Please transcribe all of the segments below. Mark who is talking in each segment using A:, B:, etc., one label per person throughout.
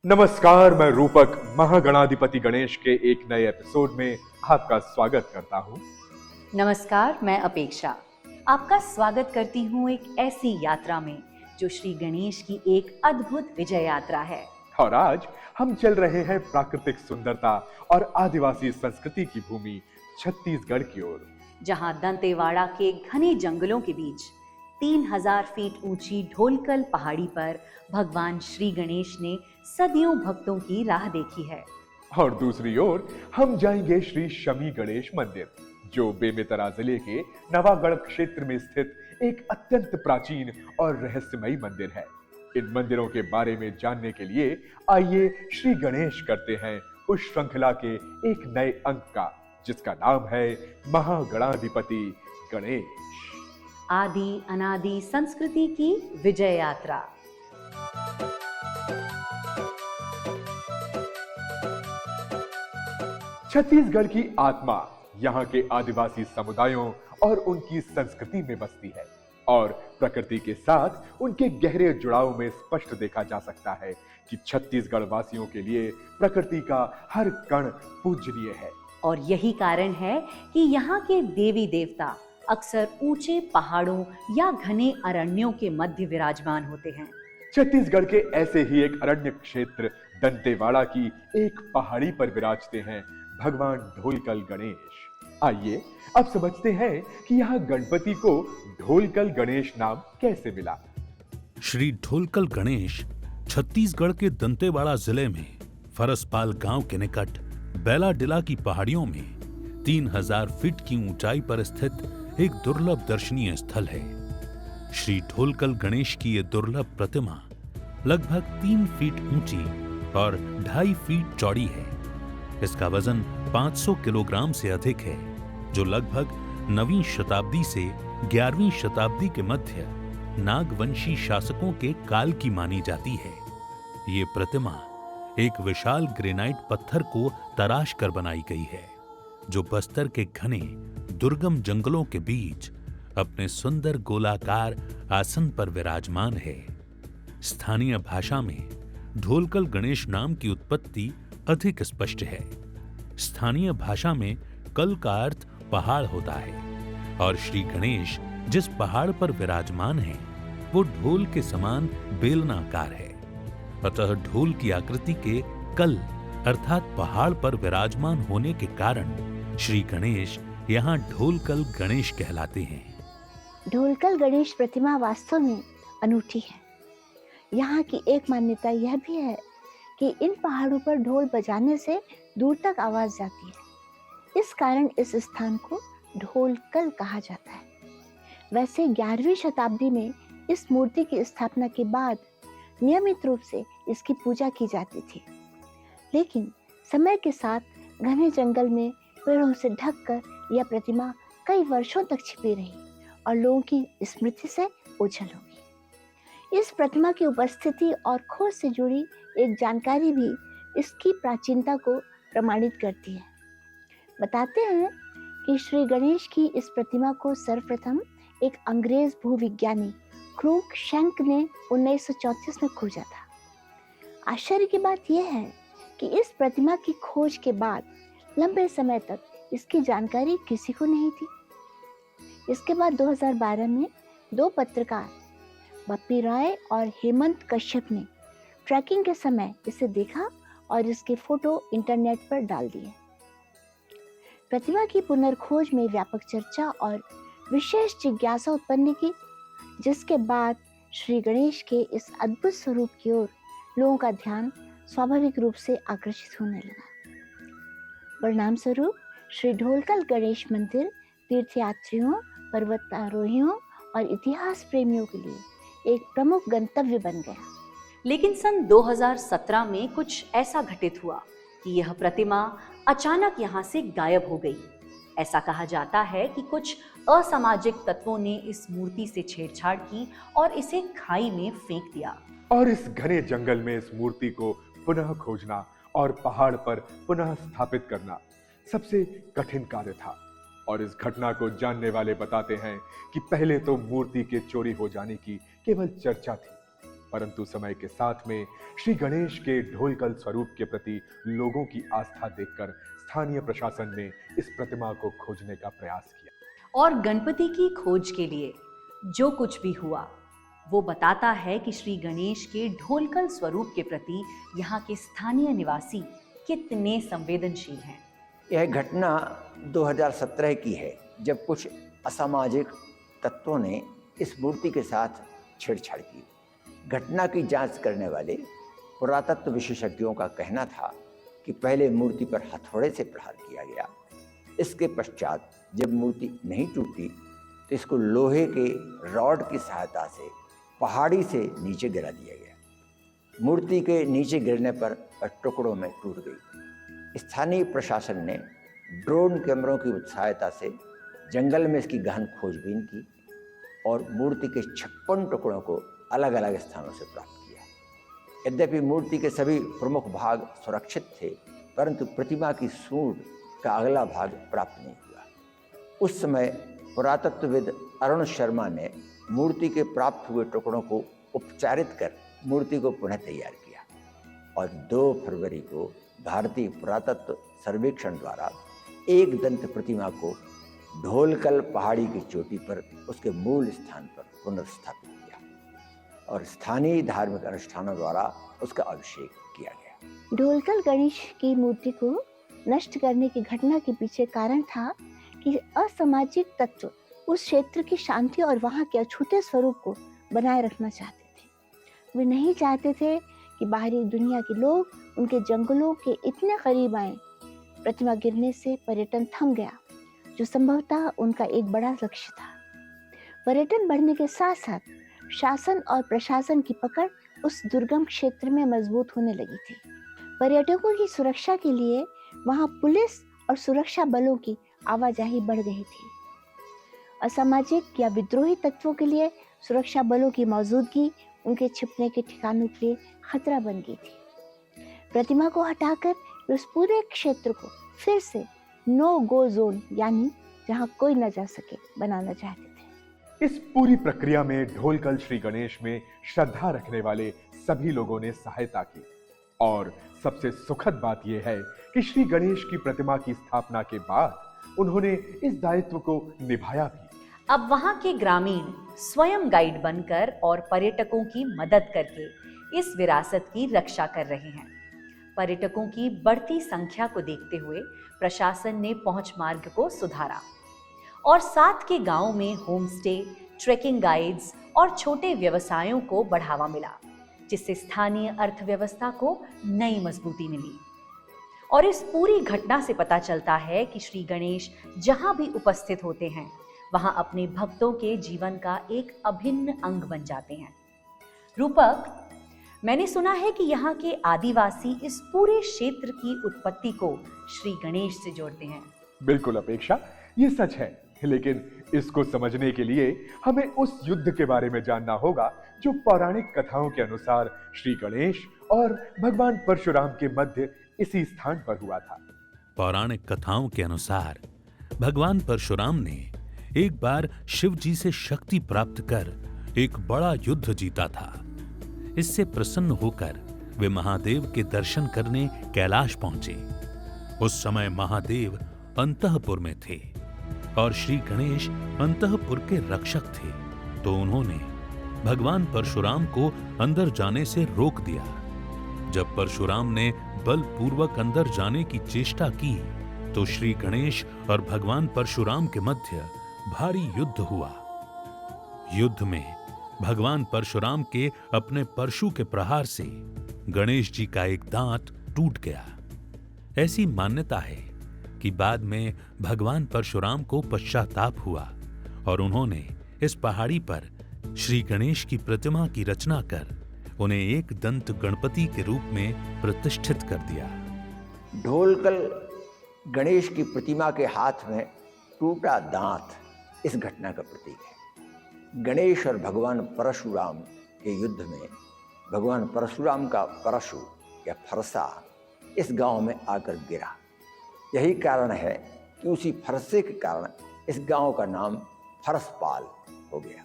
A: नमस्कार, मैं रूपक महागणाधिपति गणेश के एक नए एपिसोड में आपका स्वागत करता हूं।
B: नमस्कार, मैं अपेक्षा आपका स्वागत करती हूँ एक ऐसी यात्रा में जो श्री गणेश की एक अद्भुत विजय यात्रा है।
A: और आज हम चल रहे हैं प्राकृतिक सुंदरता और आदिवासी संस्कृति की भूमि छत्तीसगढ़ की ओर,
B: जहाँ दंतेवाड़ा के घने जंगलों के बीच 3000 फीट ऊंची ढोलकल पहाड़ी पर भगवान श्री गणेश ने सदियों भक्तों की राह देखी है।
A: और दूसरी ओर हम जाएंगे श्री शमी गणेश मंदिर, जो बेमेतरा जिले के नवागढ़ क्षेत्र में स्थित एक अत्यंत प्राचीन और रहस्यमयी मंदिर है। इन मंदिरों के बारे में जानने के लिए आइए श्री गणेश करते हैं उस श्रृंखला के एक नए अंक का, जिसका नाम है महागणाधिपति गणेश।
B: आदि अनादि संस्कृति की विजय यात्रा।
A: छत्तीसगढ़ की आत्मा यहाँ के आदिवासी समुदायों और उनकी संस्कृति में बसती है, और प्रकृति के साथ उनके गहरे जुड़ाव में स्पष्ट देखा जा सकता है कि छत्तीसगढ़ वासियों के लिए प्रकृति का हर कण पूजनीय है।
B: और यही कारण है कि यहाँ के देवी देवता अक्सर ऊंचे पहाड़ों या घने अरण्यों के मध्य विराजमान होते हैं।
A: छत्तीसगढ़ के ऐसे ही एक अरण्य क्षेत्र दंतेवाड़ा की एक पहाड़ी पर विराजते हैं भगवान ढोलकल गणेश। आइए अब समझते हैं कि यहाँ गणपति को ढोलकल गणेश नाम कैसे मिला।
C: श्री ढोलकल गणेश छत्तीसगढ़ के दंतेवाड़ा जिले में फरसपाल गांव के निकट बैलाडिला की पहाड़ियों में 3000 फीट की ऊंचाई पर स्थित एक दुर्लभ दर्शनीय स्थल है। श्री ढोलकल गणेश की ये दुर्लभ प्रतिमा लगभग 3 फीट ऊंची और 2.5 फीट चौड़ी है। इसका वजन 500 किलोग्राम से अधिक है, जो लगभग 9वीं शताब्दी से 11वीं शताब्दी के मध्य नागवंशी शासकों के काल की मानी जाती है। ये प्रतिमा एक विशाल ग्रेनाइट पत्थर को तराश कर बनाई गई है, जो बस्तर के घने दुर्गम जंगलों के बीच अपने सुंदर गोलाकार आसन पर विराजमान है। स्थानीय भाषा में ढोलकल गणेश नाम की उत्पत्ति अधिक स्पष्ट है। स्थानीय भाषा में कल का अर्थ पहाड़ होता है, और श्री गणेश जिस पहाड़ पर विराजमान है वो ढोल के समान बेलनाकार है। अतः ढोल की आकृति के कल अर्थात पहाड़ पर विराजमान होने के कारण श्री गणेश यहाँ ढोलकल गणेश कहलाते हैं।
D: ढोलकल गणेश प्रतिमा वास्तव में अनूठी है। यहाँ की एक मान्यता यह भी है कि इन पहाड़ों पर ढोल बजाने से दूर तक आवाज जाती है। इस कारण इस स्थान को ढोलकल कहा जाता है। वैसे 11वीं शताब्दी में इस मूर्ति की स्थापना के बाद नियमित रूप से इसकी पूजा की जाती थी, लेकिन समय के साथ घने जंगल में पेड़ों से ढककर यह प्रतिमा कई वर्षों तक छिपी रही और लोगों की स्मृति से ओझल हो गई। इस प्रतिमा की उपस्थिति और खोज से जुड़ी एक जानकारी भी इसकी प्राचीनता को प्रमाणित करती है। बताते हैं कि श्री गणेश की इस प्रतिमा को सर्वप्रथम एक अंग्रेज भूविज्ञानी क्रूकशैंक ने 1934 में खोजा था। आश्चर्य की बात यह है कि इस प्रतिमा की खोज के बाद लंबे समय तक इसकी जानकारी किसी को नहीं थी। इसके बाद 2012 में 2 पत्रकार बप्पी राय और हेमंत कश्यप ने ट्रैकिंग के समय इसे देखा और इसके फोटो इंटरनेट पर डाल दिए। प्रतिमा की पुनर्खोज में व्यापक चर्चा और विशेष जिज्ञासा उत्पन्न की, जिसके बाद श्री गणेश के इस अद्भुत स्वरूप की ओर लोगों का ध्यान स्वाभाविक रूप से आकर्षित होने लगा। परिणाम स्वरूप श्री ढोलकल गणेश मंदिर तीर्थयात्रियों, पर्वतारोहियों और इतिहास प्रेमियों के लिए एक प्रमुख गंतव्य बन गया।
B: लेकिन सन 2017 में कुछ ऐसा घटित हुआ कि यह प्रतिमा अचानक यहाँ से गायब हो गई। ऐसा कहा जाता है कि कुछ असामाजिक तत्वों ने इस मूर्ति से छेड़छाड़ की और इसे खाई में फेंक दिया।
A: और इस घने जंगल में इस मूर्ति को पुनः खोजना और पहाड़ पर पुनः स्थापित करना सबसे कठिन कार्य था। और इस घटना को जानने वाले बताते हैं कि पहले तो मूर्ति के चोरी हो जाने की केवल चर्चा थी, परंतु समय के साथ में श्री गणेश के ढोलकल स्वरूप के प्रति लोगों की आस्था देखकर स्थानीय प्रशासन ने इस प्रतिमा को खोजने का प्रयास किया।
B: और गणपति की खोज के लिए जो कुछ भी हुआ वो बताता है कि श्री गणेश के ढोलकल स्वरूप के प्रति यहाँ के स्थानीय निवासी कितने संवेदनशील हैं।
E: यह घटना 2017 की है, जब कुछ असामाजिक तत्वों ने इस मूर्ति के साथ छेड़छाड़ की। घटना की जांच करने वाले पुरातत्व विशेषज्ञों का कहना था कि पहले मूर्ति पर हथौड़े से प्रहार किया गया। इसके पश्चात जब मूर्ति नहीं टूटी तो इसको लोहे के रॉड की सहायता से पहाड़ी से नीचे गिरा दिया गया। मूर्ति के नीचे गिरने पर टुकड़ों में टूट गई। स्थानीय प्रशासन ने ड्रोन कैमरों की सहायता से जंगल में इसकी गहन खोजबीन की और मूर्ति के 56 टुकड़ों को अलग अलग स्थानों से प्राप्त किया। यद्यपि मूर्ति के सभी प्रमुख भाग सुरक्षित थे, परंतु प्रतिमा की सूंड का अगला भाग प्राप्त नहीं हुआ। उस समय पुरातत्वविद अरुण शर्मा ने मूर्ति के प्राप्त हुए टुकड़ों को उपचारित कर मूर्ति को पुनः तैयार किया और 2 फरवरी को भारतीय पुरातत्व सर्वेक्षण द्वारा एक दंत प्रतिमा को ढोलकल पहाड़ी की चोटी पर उसके मूल स्थान पर पुनर्स्थापित किया और स्थानीय धार्मिक अनुष्ठानों द्वारा उसका अभिषेक किया गया।
D: ढोलकल गणेश की मूर्ति को नष्ट करने की घटना के पीछे कारण था कि असामाजिक तत्व उस क्षेत्र की शांति और वहाँ के अछूते स्वरूप को बनाए रखना चाहते थे। वे नहीं चाहते थे कि बाहरी दुनिया के लोग उनके जंगलों के इतने करीब आए। प्रतिमा गिरने से पर्यटन थम गया, जो संभवतः उनका एक बड़ा लक्ष्य था। पर्यटन बढ़ने के साथ साथ शासन और प्रशासन की पकड़ उस दुर्गम क्षेत्र में मजबूत होने लगी थी। पर्यटकों की सुरक्षा के लिए वहां पुलिस और सुरक्षा बलों की आवाजाही बढ़ गई थी। असामाजिक या विद्रोही तत्वों के लिए सुरक्षा बलों की मौजूदगी उनके छिपने के ठिकानों के लिए खतरा बन गई थी। प्रतिमा को हटाकर उस पूरे क्षेत्र को फिर से नो गो जोन, यानी जहां कोई न जा सके, बनाना चाहते थे।
A: इस पूरी प्रक्रिया में ढोलकल श्री गणेश में श्रद्धा रखने वाले सभी लोगों ने सहायता की और सबसे सुखद बात यह है कि श्री गणेश की प्रतिमा की स्थापना के बाद उन्होंने इस दायित्व को निभाया भी।
B: अब वहाँ के ग्रामीण स्वयं गाइड बनकर और पर्यटकों की मदद करके इस विरासत की रक्षा कर रहे हैं। पर्यटकों की बढ़ती संख्या को देखते हुए प्रशासन ने पहुंच मार्ग को सुधारा और साथ के गांवों में होम स्टे, ट्रेकिंग गाइड्स और छोटे व्यवसायों को बढ़ावा मिला, जिससे स्थानीय अर्थव्यवस्था को नई मजबूती मिली। और इस पूरी घटना से पता चलता है कि श्री गणेश जहां भी उपस्थित होते हैं, वहां अपने भक्तों के जीवन का एक अभिन्न अंग बन जाते हैं। रूपक, मैंने सुना है कि यहाँ के आदिवासी इस पूरे क्षेत्र की उत्पत्ति को श्री गणेश से जोड़ते हैं।
A: बिल्कुल अपेक्षा, ये सच है, लेकिन इसको समझने के लिए हमें उस युद्ध के बारे में जानना होगा जो पौराणिक कथाओं के अनुसार श्री गणेश और भगवान परशुराम के मध्य इसी स्थान पर हुआ था।
C: पौराणिक कथाओं के अनुसार भगवान परशुराम ने एक बार शिव जी से शक्ति प्राप्त कर एक बड़ा युद्ध जीता था। इससे प्रसन्न होकर वे महादेव के दर्शन करने कैलाश पहुंचे। उस समय महादेव अंतःपुर में थे और श्री गणेश अंतःपुर के रक्षक थे, तो उन्होंने भगवान परशुराम को अंदर जाने से रोक दिया। जब परशुराम ने बलपूर्वक अंदर जाने की चेष्टा की तो श्री गणेश और भगवान परशुराम के मध्य भारी युद्ध हुआ। युद्ध में भगवान परशुराम के अपने परशु के प्रहार से गणेश जी का एक दांत टूट गया। ऐसी मान्यता है कि बाद में भगवान परशुराम को पश्चाताप हुआ और उन्होंने इस पहाड़ी पर श्री गणेश की प्रतिमा की रचना कर उन्हें एक दंत गणपति के रूप में प्रतिष्ठित कर दिया।
E: ढोलकल गणेश की प्रतिमा के हाथ में टूटा दांत इस घटना का प्रतीक है। गणेश और भगवान परशुराम के युद्ध में भगवान परशुराम का परशु या फरसा इस गांव में आकर गिरा। यही कारण है कि उसी फरसे के कारण इस गांव का नाम फरसपाल हो गया।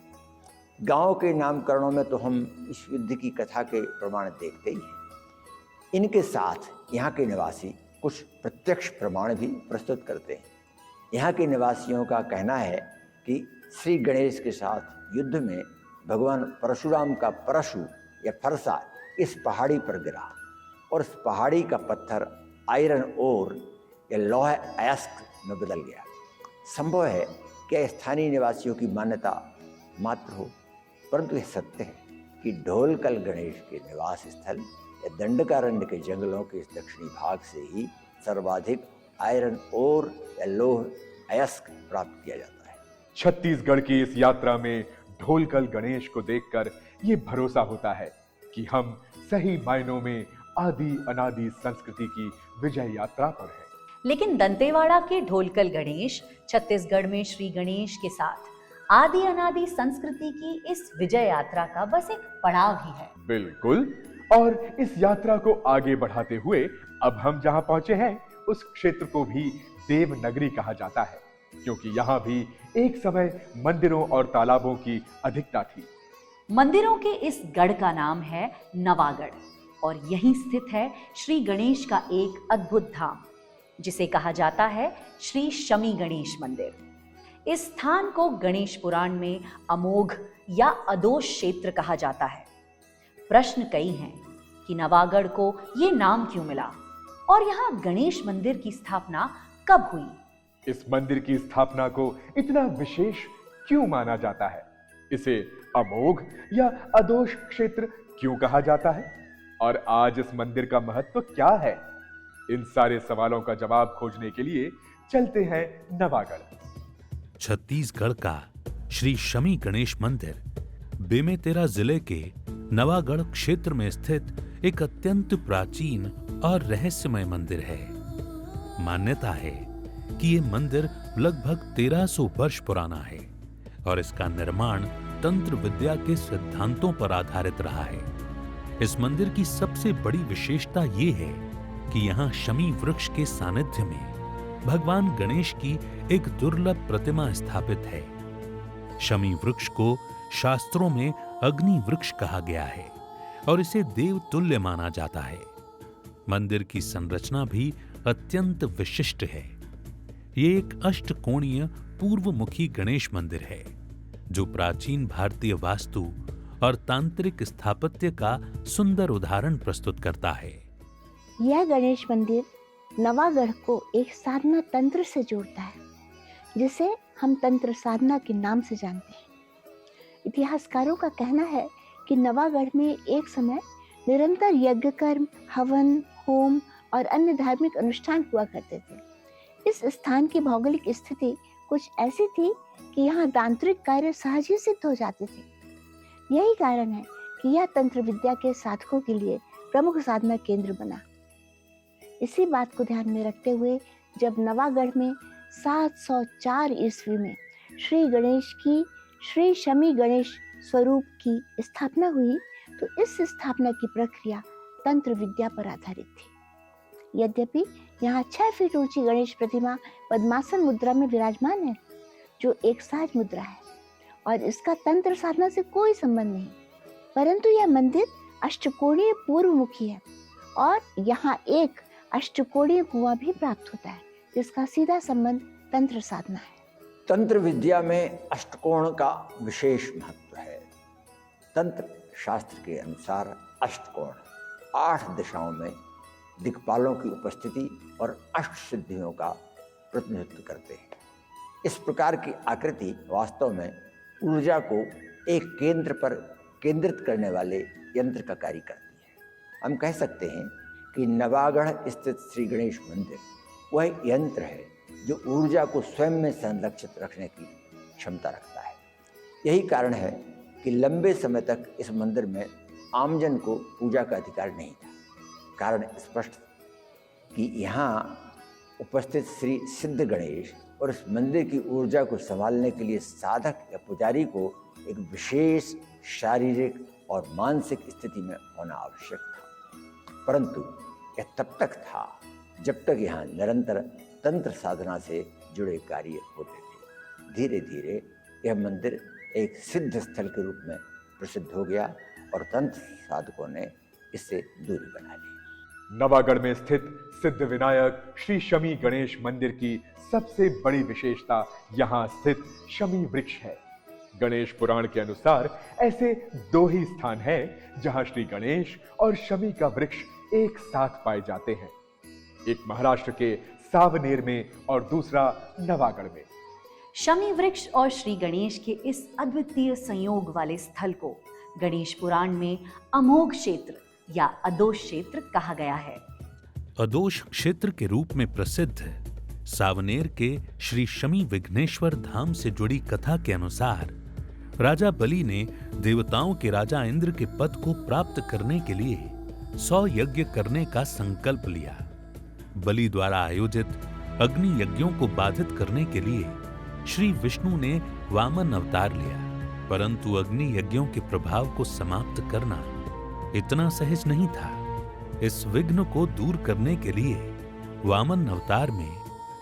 E: गांव के नामकरणों में तो हम इस युद्ध की कथा के प्रमाण देखते ही हैं। इनके साथ यहाँ के निवासी कुछ प्रत्यक्ष प्रमाण भी प्रस्तुत करते हैं। यहाँ के निवासियों का कहना है कि श्री गणेश के साथ युद्ध में भगवान परशुराम का परशु या फरसा इस पहाड़ी पर गिरा और उस पहाड़ी का पत्थर आयरन ओर या लौह अयस्क में बदल गया। संभव है कि स्थानीय निवासियों की मान्यता मात्र हो, परंतु यह सत्य है कि ढोलकल गणेश के निवास स्थल या दंडकारण्य के जंगलों के इस दक्षिणी भाग से ही सर्वाधिक आयरन ओर या लौह अयस्क प्राप्त किया जाता है।
A: छत्तीसगढ़ की इस यात्रा में ढोलकल गणेश को देखकर ये भरोसा होता है कि हम सही मायनों में आदि अनादि संस्कृति की विजय यात्रा पर हैं।
B: लेकिन दंतेवाड़ा के ढोलकल गणेश छत्तीसगढ़ में श्री गणेश के साथ आदि अनादि संस्कृति की इस विजय यात्रा का बस एक पड़ाव ही है।
A: बिल्कुल। और इस यात्रा को आगे बढ़ाते हुए अब हम जहां पहुंचे हैं उस क्षेत्र को भी देवनगरी कहा जाता है, क्योंकि यहाँ भी एक समय मंदिरों और तालाबों की अधिकता थी।
B: मंदिरों के इस गढ़ का नाम है नवागढ़ और यहीं स्थित है श्री गणेश का एक अद्भुत धाम जिसे कहा जाता है श्री शमी गणेश मंदिर। इस स्थान को गणेश पुराण में अमोघ या अदोष क्षेत्र कहा जाता है। प्रश्न कई हैं कि नवागढ़ को ये नाम क्यों मिला और यहाँ गणेश मंदिर की स्थापना कब हुई।
A: इस मंदिर की स्थापना को इतना विशेष क्यों माना जाता है, इसे अमोघ या अदोष क्षेत्र क्यों कहा जाता है और आज इस मंदिर का महत्व क्या है, इन सारे सवालों का जवाब खोजने के लिए चलते हैं नवागढ़।
C: छत्तीसगढ़ का श्री शमी गणेश मंदिर बेमेतरा जिले के नवागढ़ क्षेत्र में स्थित एक अत्यंत प्राचीन और रहस्यमय मंदिर है। मान्यता है कि ये मंदिर लगभग 1300 वर्ष पुराना है और इसका निर्माण तंत्र विद्या के सिद्धांतों पर आधारित रहा है। इस मंदिर की सबसे बड़ी विशेषता ये है कि यहाँ शमी वृक्ष के सानिध्य में भगवान गणेश की एक दुर्लभ प्रतिमा स्थापित है। शमी वृक्ष को शास्त्रों में अग्नि वृक्ष कहा गया है और इसे देव तुल्य माना जाता है। मंदिर की संरचना भी अत्यंत विशिष्ट है। ये एक अष्टकोणीय पूर्वमुखी गणेश मंदिर है जो प्राचीन भारतीय वास्तु और तांत्रिक स्थापत्य का सुंदर उदाहरण प्रस्तुत करता है।
D: यह गणेश मंदिर नवागढ़ को एक साधना तंत्र से जोड़ता है जिसे हम तंत्र साधना के नाम से जानते हैं। इतिहासकारों का कहना है कि नवागढ़ में एक समय निरंतर यज्ञ कर्म, हवन, होम और अन्य धार्मिक अनुष्ठान हुआ करते थे। इस स्थान की भौगोलिक स्थिति कुछ ऐसी थी कि यहाँ तांत्रिक कार्य सहज ही सिद्ध हो जाते थे। यही कारण है कि यह तंत्र विद्या के साधकों के लिए प्रमुख साधना केंद्र बना। इसी बात को ध्यान में रखते हुए जब नवागढ़ में 704 ईस्वी में श्री गणेश की श्री शमी गणेश स्वरूप की स्थापना हुई तो इस स्थापना की प्रक्रिया तंत्र विद्या पर आधारित थी। यद्यपि यहाँ 6 फीट ऊंची गणेश प्रतिमा पद्मासन मुद्रा में विराजमान है जो एक साज मुद्रा है और इसका तंत्र साधना से कोई संबंध नहीं, परंतु यह मंदिर अष्टकोणीय पूर्वमुखी है और यहाँ एक अष्टकोणीय कुआं भी प्राप्त होता है जिसका सीधा संबंध तंत्र साधना है।
E: तंत्र विद्या में अष्टकोण का विशेष महत्व है। तंत्र शास्त्र के अनुसार अष्टकोण 8 दिशाओं में दिक्पालों की उपस्थिति और अष्ट सिद्धियों का प्रतिनिधित्व करते हैं। इस प्रकार की आकृति वास्तव में ऊर्जा को एक केंद्र पर केंद्रित करने वाले यंत्र का कार्य करती है। हम कह सकते हैं कि नवागढ़ स्थित श्री गणेश मंदिर वह यंत्र है जो ऊर्जा को स्वयं में संरक्षित रखने की क्षमता रखता है। यही कारण है कि लंबे समय तक इस मंदिर में आमजन को पूजा का अधिकार नहीं था। कारण स्पष्ट कि यहाँ उपस्थित श्री सिद्ध गणेश और इस मंदिर की ऊर्जा को संभालने के लिए साधक या पुजारी को एक विशेष शारीरिक और मानसिक स्थिति में होना आवश्यक था। परंतु यह तब तक था जब तक यहाँ निरंतर तंत्र साधना से जुड़े कार्य होते थे। धीरे धीरे यह मंदिर एक सिद्ध स्थल के रूप में प्रसिद्ध हो गया और तंत्र साधकों ने इससे दूरी बना ली।
A: नवागढ़ में स्थित सिद्ध विनायक श्री शमी गणेश मंदिर की सबसे बड़ी विशेषता यहाँ स्थित शमी वृक्ष है। गणेश पुराण के अनुसार ऐसे 2 ही स्थान हैं जहां श्री गणेश और शमी का वृक्ष एक साथ पाए जाते हैं, एक महाराष्ट्र के सावनेर में और दूसरा नवागढ़ में।
B: शमी वृक्ष और श्री गणेश के इस अद्वितीय संयोग वाले स्थल को गणेश पुराण में अमोघ क्षेत्र या अदोष क्षेत्र कहा गया है।
C: अदोष क्षेत्र के रूप में प्रसिद्ध सावनेर के श्री शमी विघ्नेश्वर धाम से जुड़ी कथा के अनुसार राजा बलि ने देवताओं के राजा इंद्र के पद को प्राप्त करने के लिए 100 यज्ञ करने का संकल्प लिया। बलि द्वारा आयोजित अग्नि यज्ञों को बाधित करने के लिए श्री विष्णु ने वामन अवतार लिया, परंतु अग्नि यज्ञों के प्रभाव को समाप्त करना इतना सहज नहीं था। इस विघ्न को दूर करने के लिए वामन अवतार में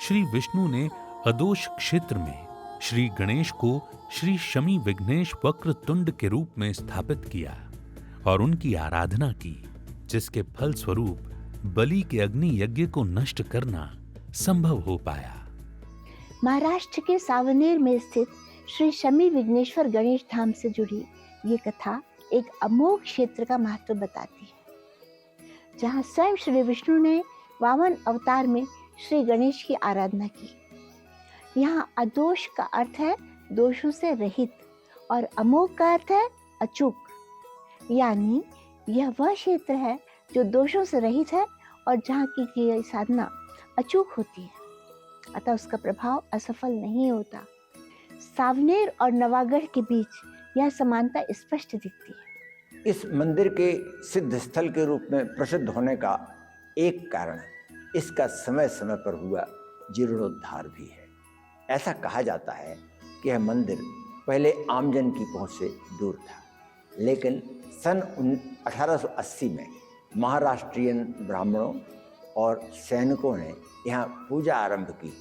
C: श्री विष्णु ने अदोष क्षेत्र में श्री गणेश को श्री शमी विघ्नेश वक्र तुंड के रूप में स्थापित किया और उनकी आराधना की, जिसके फल स्वरूप बलि के अग्नि यज्ञ को नष्ट करना संभव हो पाया।
D: महाराष्ट्र के सावनेर में स्थित श्री शमी विघ्नेश्वर गणेश धाम से जुड़ी ये कथा एक अमोघ क्षेत्र का महत्व बताती है, जहाँ स्वयं श्री विष्णु ने वामन अवतार में श्री गणेश की आराधना की। यहाँ अदोष का अर्थ है दोषों से रहित और अमोघ का अर्थ है अचूक, यानी यह वह क्षेत्र है जो दोषों से रहित है और जहाँ की गई साधना अचूक होती है, अतः उसका प्रभाव असफल नहीं होता। सावनेर और नवागढ़ के बीच यह समानता स्पष्ट दिखती है।
E: इस मंदिर के सिद्ध स्थल के रूप में प्रसिद्ध होने का एक कारण इसका समय समय पर हुआ जीर्णोद्धार भी है। ऐसा कहा जाता है कि यह मंदिर पहले आमजन की पहुंच से दूर था, लेकिन सन 1880 में महाराष्ट्रियन ब्राह्मणों और सैनिकों ने यहाँ पूजा आरंभ की,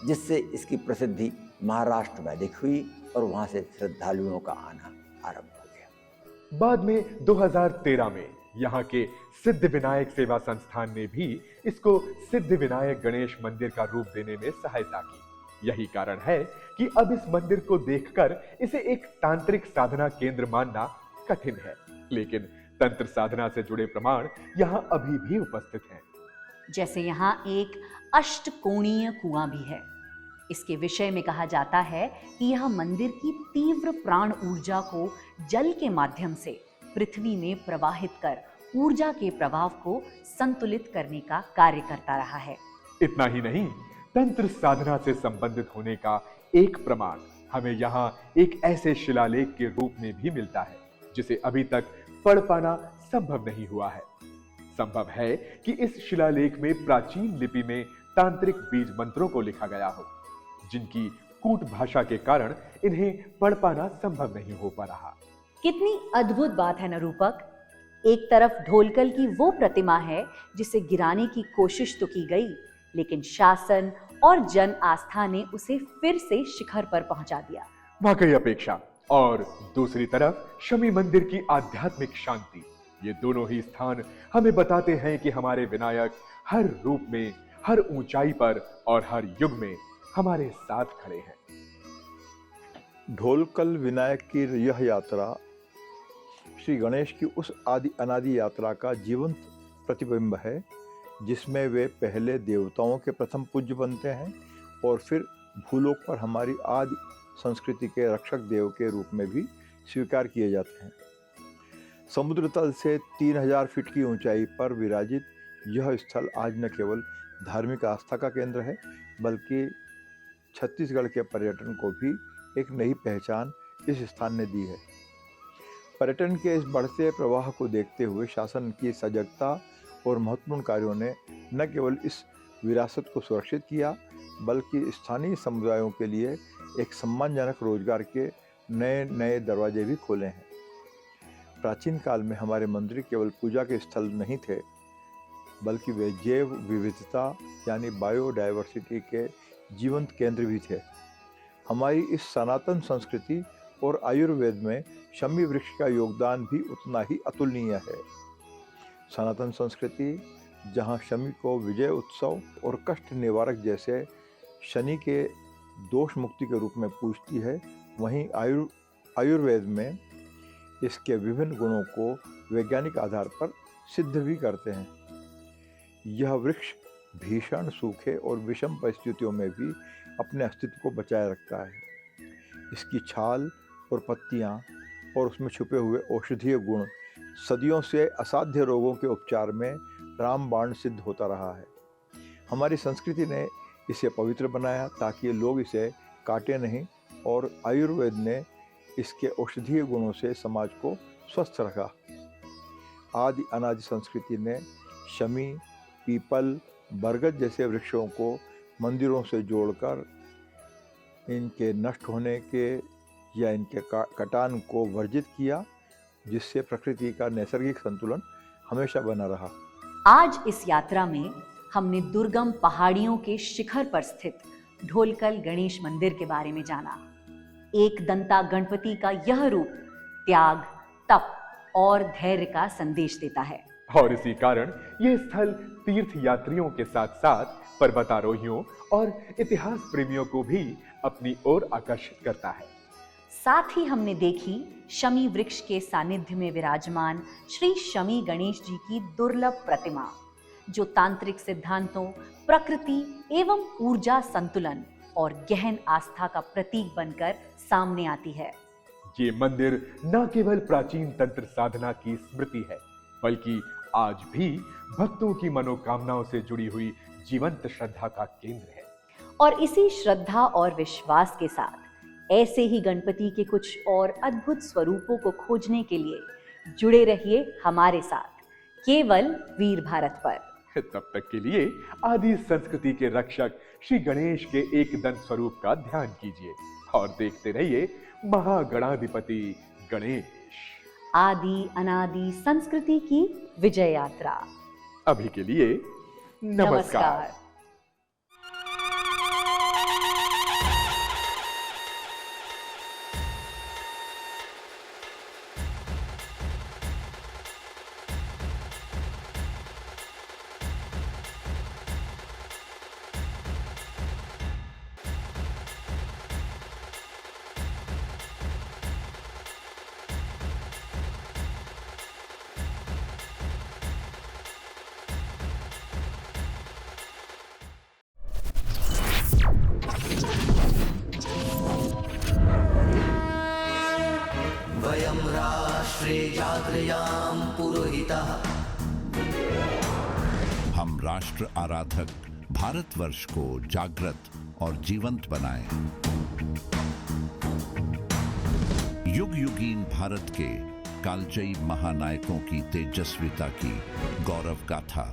E: जिससे इसकी प्रसिद्धि महाराष्ट्र में अधिक हुई और वहाँ से श्रद्धालुओं का आना आरंभ हो गया।
A: बाद में 2013 में यहाँ के सिद्ध विनायक सेवा संस्थान ने भी इसको सिद्ध विनायक गणेश मंदिर का रूप देने में सहायता की। यही कारण है कि अब इस मंदिर को देखकर इसे एक तांत्रिक साधना केंद्र मानना कठिन है, लेकिन तंत्र साधना से जुड़े प्रमाण यहाँ अभी भी उपस्थित हैं।
B: जैसे यहाँ एक अष्टकोणीय कुआं भी है। इसके विषय में कहा जाता है कि यह मंदिर की तीव्र प्राण ऊर्जा को जल के माध्यम से पृथ्वी में प्रवाहित कर ऊर्जा के प्रवाह को संतुलित करने का कार्य करता रहा है।
A: इतना ही नहीं, तंत्र साधना से संबंधित होने का एक प्रमाण हमें यहाँ एक ऐसे शिलालेख के रूप में भी मिलता है जिसे अभी तक पढ़ पाना संभव नहीं हुआ है। संभव है कि इस शिलालेख में प्राचीन लिपि में तांत्रिक बीज मंत्रों को लिखा गया हो, जिनकी कूट भाषा के कारण इन्हें पढ़ पाना संभव नहीं हो पा रहा।
B: कितनी अद्भुत बात है न रूपक। एक तरफ ढोलकल की वो प्रतिमा है जिसे गिराने की कोशिश तो की गई, लेकिन शासन और जन आस्था ने उसे फिर से शिखर पर पहुंचा दिया।
A: वाकई अपेक्षा। और दूसरी तरफ शमी मंदिर की आध्यात्मिक शांति। ये दोनों ही स्थान हमें बताते हैं कि हमारे विनायक हर रूप में, हर ऊंचाई पर और हर युग में हमारे साथ खड़े हैं।
F: ढोलकल विनायक की यह यात्रा श्री गणेश की उस आदि अनादि यात्रा का जीवंत प्रतिबिंब है, जिसमें वे पहले देवताओं के प्रथम पूज्य बनते हैं और फिर भूलोक पर हमारी आदि संस्कृति के रक्षक देव के रूप में भी स्वीकार किए जाते हैं। समुद्र तल से 3000 फीट की ऊंचाई पर विराजित यह स्थल आज न केवल धार्मिक आस्था का केंद्र है, बल्कि छत्तीसगढ़ के पर्यटन को भी एक नई पहचान इस स्थान ने दी है। पर्यटन के इस बढ़ते प्रवाह को देखते हुए शासन की सजगता और महत्वपूर्ण कार्यों ने न केवल इस विरासत को सुरक्षित किया, बल्कि स्थानीय समुदायों के लिए एक सम्मानजनक रोजगार के नए नए दरवाजे भी खोले हैं। प्राचीन काल में हमारे मंदिर केवल पूजा के स्थल नहीं थे, बल्कि वे जैव विविधता यानी बायोडायवर्सिटी के जीवंत केंद्र भी थे। हमारी इस सनातन संस्कृति और आयुर्वेद में शमी वृक्ष का योगदान भी उतना ही अतुलनीय है। सनातन संस्कृति जहाँ शमी को विजय उत्सव और कष्ट निवारक जैसे शनि के दोष मुक्ति के रूप में पूजती है, वहीं आयुर्वेद में इसके विभिन्न गुणों को वैज्ञानिक आधार पर सिद्ध भी करते हैं। यह वृक्ष भीषण सूखे और विषम परिस्थितियों में भी अपने अस्तित्व को बचाए रखता है। इसकी छाल और पत्तियां और उसमें छुपे हुए औषधीय गुण सदियों से असाध्य रोगों के उपचार में रामबाण सिद्ध होता रहा है। हमारी संस्कृति ने इसे पवित्र बनाया ताकि लोग इसे काटे नहीं, और आयुर्वेद ने इसके औषधीय गुणों से समाज को स्वस्थ रखा। आदि अनादि संस्कृति ने शमी, पीपल, बरगद जैसे वृक्षों को मंदिरों से जोड़कर इनके नष्ट होने के या इनके कटान को वर्जित किया, जिससे प्रकृति का नैसर्गिक संतुलन हमेशा बना रहा।
B: आज इस यात्रा में हमने दुर्गम पहाड़ियों के शिखर पर स्थित ढोलकल गणेश मंदिर के बारे में जाना। एक दंता गणपति का यह रूप त्याग, तप और धैर्य का संदेश देता है,
A: और इसी कारण ये स्थल तीर्थ यात्रियों के साथ साथ पर्वतारोहियों और इतिहास प्रेमियों को भी अपनी ओर आकर्षित करता है।
B: साथ ही हमने देखी शमी वृक्ष के सानिध्य में विराजमान श्री शमी गणेश जी की दुर्लभ प्रतिमा, जो तांत्रिक सिद्धांतों, प्रकृति एवं ऊर्जा संतुलन और गहन आस्था का प्रतीक बनकर सामने आती है।
A: ये मंदिर न केवल प्राचीन तंत्र साधना की स्मृति है, बल्कि आज भी भक्तों की मनोकामनाओं से जुड़ी हुई जीवंत श्रद्धा का केंद्र है।
B: और इसी श्रद्धा और विश्वास के साथ ऐसे ही गणपति के कुछ और अद्भुत स्वरूपों को खोजने के लिए जुड़े रहिए हमारे साथ केवल वीर भारत पर।
A: तब तक के लिए आदि संस्कृति के रक्षक श्री गणेश के एक दंत स्वरूप का ध्यान कीजिए और देखते रहिए महागणाधिपति गणेश,
B: आदि अनादि संस्कृति की विजय यात्रा।
A: अभी के लिए नमस्कार।
G: वयं राष्ट्रे जागृयाम पुरोहितः।
C: हम राष्ट्र आराधक भारतवर्ष को जागृत और जीवंत बनाएं। युग युगीन भारत के कालजयी महानायकों की तेजस्विता की गौरव गाथा